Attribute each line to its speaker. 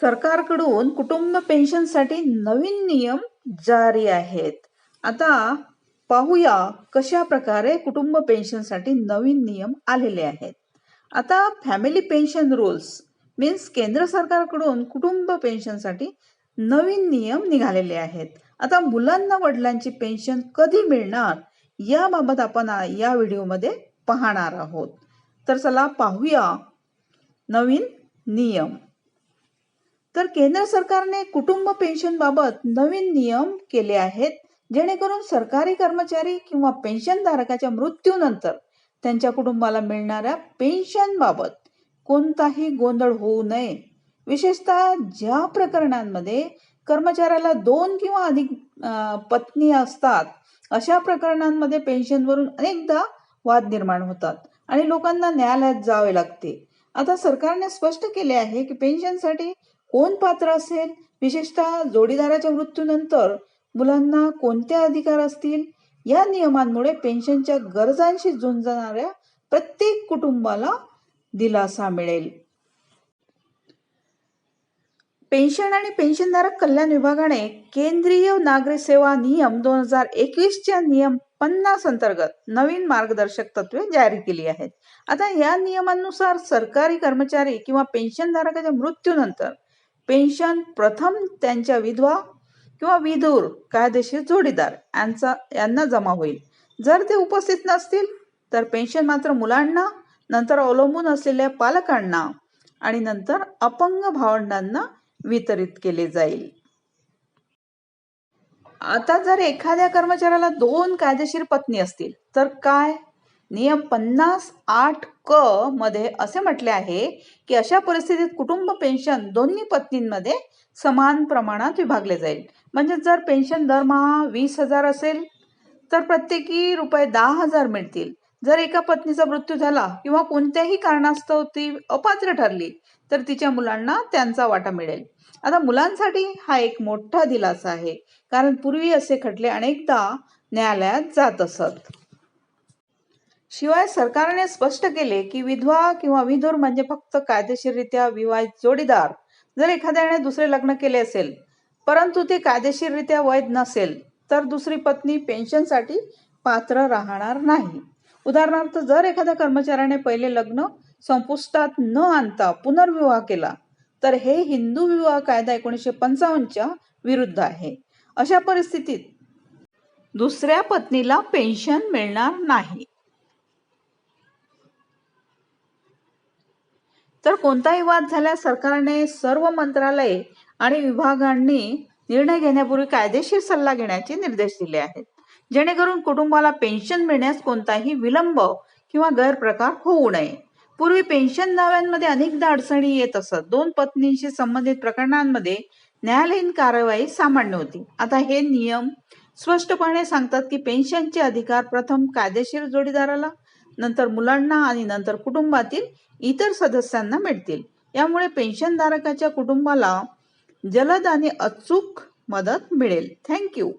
Speaker 1: सरकारकडून कुटुंब पेन्शनसाठी नवीन नियम जारी आहेत. आता पाहूया कशा प्रकारे कुटुंब पेन्शनसाठी नवीन नियम आलेले आहेत. आता फॅमिली पेन्शन रूल्स मीन्स केंद्र सरकारकडून कुटुंब पेन्शनसाठी नवीन नियम निघालेले आहेत. आता मुलांना वडिलांची पेन्शन कधी मिळणार याबाबत आपण या व्हिडिओमध्ये पाहणार आहोत. तर चला पाहूया नवीन नियम. तर केंद्र सरकारने कुटुंब पेन्शन बाबत नवीन नियम केले आहेत, जेणेकरून सरकारी कर्मचारी किंवा पेन्शनधारकाच्या मृत्यूनंतर त्यांच्या कुटुंबाला मिळणाऱ्या पेन्शन बाबत कोणताही गोंधळ होऊ नये. विशेषतः ज्या प्रकरणांमध्ये कर्मचाऱ्याला 2 किंवा अधिक पत्नी असतात, अशा प्रकरणांमध्ये पेन्शनवरून अनेकदा वाद निर्माण होतात आणि लोकांना न्यायालयात जावे लागते. आता सरकारने स्पष्ट केले आहे की पेन्शनसाठी कोण पात्र असेल, विशेषतः जोडीदाराच्या मृत्यूनंतर मुलांना कोणते अधिकार असतील. या नियमांमुळे पेन्शनच्या गरजांशी झुंजणाऱ्या प्रत्येक कुटुंबाला दिलासा मिळेल. पेन्शन आणि पेन्शनधारक कल्याण विभागाने केंद्रीय नागरी सेवा नियम 2021च्या नियम 50 अंतर्गत नवीन मार्गदर्शक तत्वे जारी केली आहेत. आता या नियमांनुसार सरकारी कर्मचारी किंवा पेन्शनधारकाच्या मृत्यूनंतर पेन्शन प्रथम त्यांच्या विधवा किंवा विधूर कायदेशीर जोडीदार यांना जमा होईल. जर ते उपस्थित नसतील तर पेन्शन मात्र मुलांना, नंतर अवलंबून असलेल्या पालकांना आणि नंतर अपंग भावंडांना वितरित केले जाईल. आता जर एखाद्या कर्मचाऱ्याला 2 कायदेशीर पत्नी असतील तर काय? नियम 50(8) क मध्ये असे म्हटले आहे की अशा परिस्थितीत कुटुंब पेन्शन दोन्ही पत्नींमध्ये समान प्रमाणात विभागले जाईल. म्हणजे जर पेन्शन दरमहा 20,000 असेल तर प्रत्येकी रुपये 10,000 मिळतील. जर एका पत्नीचा मृत्यू झाला किंवा कोणत्याही कारणास्तव ती अपात्र ठरली तर तिच्या मुलांना त्यांचा वाटा मिळेल. आता मुलांसाठी हा एक मोठा दिलासा आहे, कारण पूर्वी असे खटले अनेकदा न्यायालयात जात असत. शिवाय सरकारने स्पष्ट केले की विधवा किंवा विधूर म्हणजे फक्त कायदेशीररित्या विवाहित जोडीदार. जर एखाद्याने दुसरे लग्न केले असेल परंतु ते कायदेशीररित्या वैध नसेल तर दुसरी पत्नी पेन्शनसाठी पात्र राहणार नाही. उदाहरणार्थ, जर एखाद्या कर्मचाऱ्याने पहिले लग्न संपुष्टात न आणता पुनर्विवाह केला तर हे हिंदू विवाह कायदा 1955च्या विरुद्ध आहे. अशा परिस्थितीत दुसऱ्या पत्नीला पेन्शन मिळणार नाही. तर कोणताही वाद झाल्यास सरकारने सर्व मंत्रालये आणि विभागांनी निर्णय घेण्यापूर्वी कायदेशीर सल्ला घेण्याचे निर्देश दिले आहेत, जेणेकरून कुटुंबाला पेन्शन मिळण्यास कोणताही विलंब किंवा गैरप्रकार होऊ नये. पूर्वी पेन्शन दाव्यांमध्ये अनेकदा अडचणी येत असत. 2 पत्नींशी संबंधित प्रकरणांमध्ये न्यायालयीन कार्यवाही सामान्य होती. आता हे नियम स्पष्टपणे सांगतात की पेन्शनचे अधिकार प्रथम कायदेशीर जोडीदाराला, नंतर मुलांना आणि नंतर कुटुंबातील इतर सदस्यांना मिळतील. यामुळे पेन्शनधारकाच्या कुटुंबाला जलद आणि अचूक मदत मिळेल. थँक्यू.